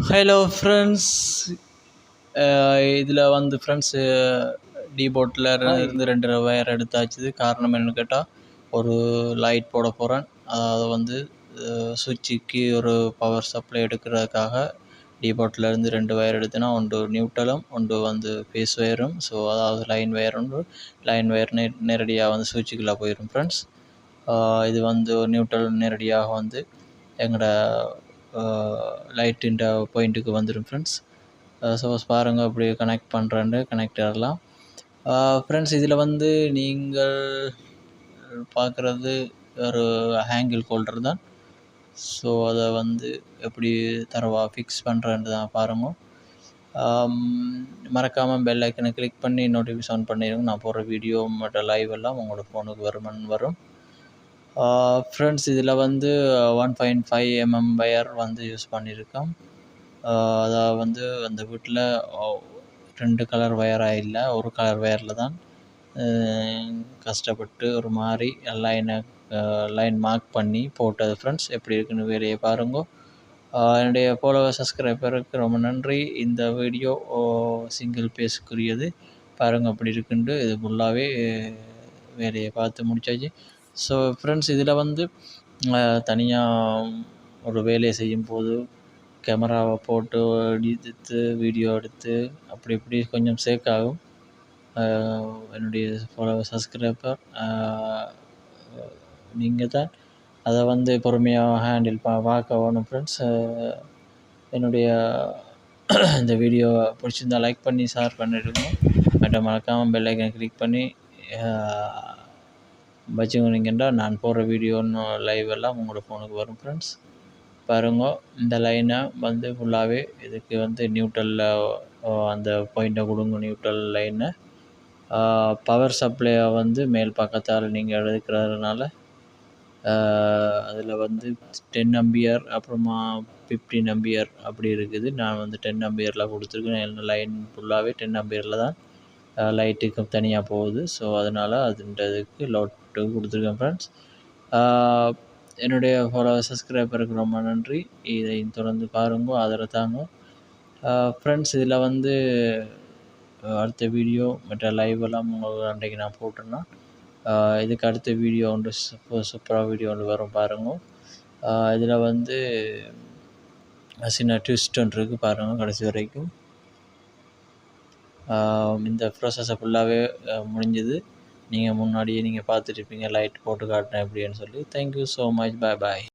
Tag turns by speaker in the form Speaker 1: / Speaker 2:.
Speaker 1: Hello friends, இதில் வந்து friends டீபோட்டில் இருந்து 2 வயர் எடுத்தாச்சு. காரணம் என்னென்னு கேட்டால், ஒரு லைட் போட போகிறேன். அதாவது வந்து சுவிட்சுக்கு ஒரு பவர் சப்ளை எடுக்கிறதுக்காக டீபோட்டில் இருந்து 2 வயர் எடுத்தேன்னா, ஒன்று நியூட்ரலும் ஒன்று வந்து ஃபேஸ் வயரும். ஸோ அதாவது லைன் வயர் ஒன்று, லைன் வயர் நேரடியாக வந்து சுவிட்சுக்குள்ளே போயிடும் ஃப்ரெண்ட்ஸ். இது வந்து நியூட்ரல் நேரடியாக வந்து எங்களோட லைட்டின் பாயிண்ட்டுக்கு வந்துடும் ஃப்ரெண்ட்ஸ். சப்போஸ் பாருங்கள் அப்படி கனெக்ட் பண்ணுறேன்னு கனெக்ட் ஆகலாம் ஃப்ரெண்ட்ஸ். இதில் வந்து நீங்கள் பார்க்குறது ஒரு ஹேங்கிள் ஹோல்டர் தான். ஸோ அதை வந்து எப்படி தரவாக ஃபிக்ஸ் பண்ணுறேன்னு தான் பாருங்கள். மறக்காமல் பெல் ஐக்கனை கிளிக் பண்ணி நோட்டிஃபிகேஷன் பண்ணிடுங்க. நான் போடுற வீடியோ மற்ற லைவ் எல்லாம் உங்களோட ஃபோனுக்கு வரும் ஃப்ரெண்ட்ஸ். இதில் வந்து 1.5 mm வயர் வந்து யூஸ் பண்ணியிருக்கோம். அதாவது வந்து அந்த வீட்டில் 2 கலர் வயராக இல்லை, ஒரு கலர் வயரில் தான் கஷ்டப்பட்டு ஒரு மாதிரி லைன் மார்க் பண்ணி போட்டது ஃப்ரெண்ட்ஸ். எப்படி இருக்குன்னு வேலையை பாருங்க. என்னுடைய ஃபாலோவர் சப்ஸ்கிரைபருக்கு ரொம்ப நன்றி. இந்த வீடியோ சிங்கிள் பேஸுக்குரியது. பாருங்கள் அப்படி இருக்குன்ட்டு இது ஃபுல்லாகவே வேலையை பார்த்து முடிச்சாச்சு. ஸோ ஃப்ரெண்ட்ஸ், இதில் வந்து தனியாக ஒரு வேலையை செய்யும்போது கேமராவை போட்டு எடுத்து வீடியோ எடுத்து அப்படி இப்படி கொஞ்சம் சேக் ஆகும். என்னுடைய ஃபாலோவர் சப்ஸ்கிரைபர் நீங்கள் தான் அதை வந்து பொறுமையாக ஹேண்டில் பார்க்க வேணும் ஃப்ரெண்ட்ஸ். என்னுடைய இந்த வீடியோ பிடிச்சிருந்தால் லைக் பண்ணி ஷேர் பண்ணிவிடுங்க. மற்றும் மறக்காமல் பெல் ஐக்கனை கிளிக் பண்ணி வச்சுக்கினீங்கன்னா நான் போடுற வீடியோன்னு லைவ் எல்லாம் உங்களோட ஃபோனுக்கு வரும் ஃப்ரெண்ட்ஸ். பாருங்க, இந்த லைனை வந்து ஃபுல்லாகவே இதுக்கு வந்து நியூட்ரலில் அந்த பாயிண்ட்டை கொடுங்க. நியூட்ரல் லைனை பவர் சப்ளையை வந்து மேல் பக்கத்தால் நீங்கள் எடுக்கிறதுனால அதில் வந்து 10 அம்பியர் அப்புறமா 15 அம்பியர் அப்படி இருக்குது. நான் வந்து 10 அம்பியரில் கொடுத்துருக்கேன். லைன் ஃபுல்லாகவே 10 அம்பியரில் தான் லைட்டுக்கு தனியாக போகுது. ஸோ அதனால் அதுன்றதுக்கு லோட்டு கொடுத்துருக்கேன் ஃப்ரெண்ட்ஸ். என்னுடைய ஃபாலோவர் சப்ஸ்கிரைபருக்கு ரொம்ப நன்றி. இதை தொடர்ந்து பாருங்க, ஆதரவு தாங்க ஃப்ரெண்ட்ஸ். இதில் வந்து அடுத்த வீடியோ மற்ற லைவ் எல்லாம் உங்களுக்கு அன்றைக்கு நான் போட்டேன்னா இதுக்கு அடுத்த வீடியோ ஒன்று சூப்பராக வீடியோ ஒன்று வரும் பாருங்க. இதில் வந்து சின்ன ட்விஸ்ட் ஒன்று இருக்குது பாருங்கள் கடைசி வரைக்கும். இந்த ப்ராசஸை ஃபுல்லாகவே முடிஞ்சது. நீங்கள் முன்னாடியே நீங்கள் பார்த்துருப்பீங்க லைட் போட்டு காட்டினேன் எப்படின்னு சொல்லி. Thank you so much. பாய்.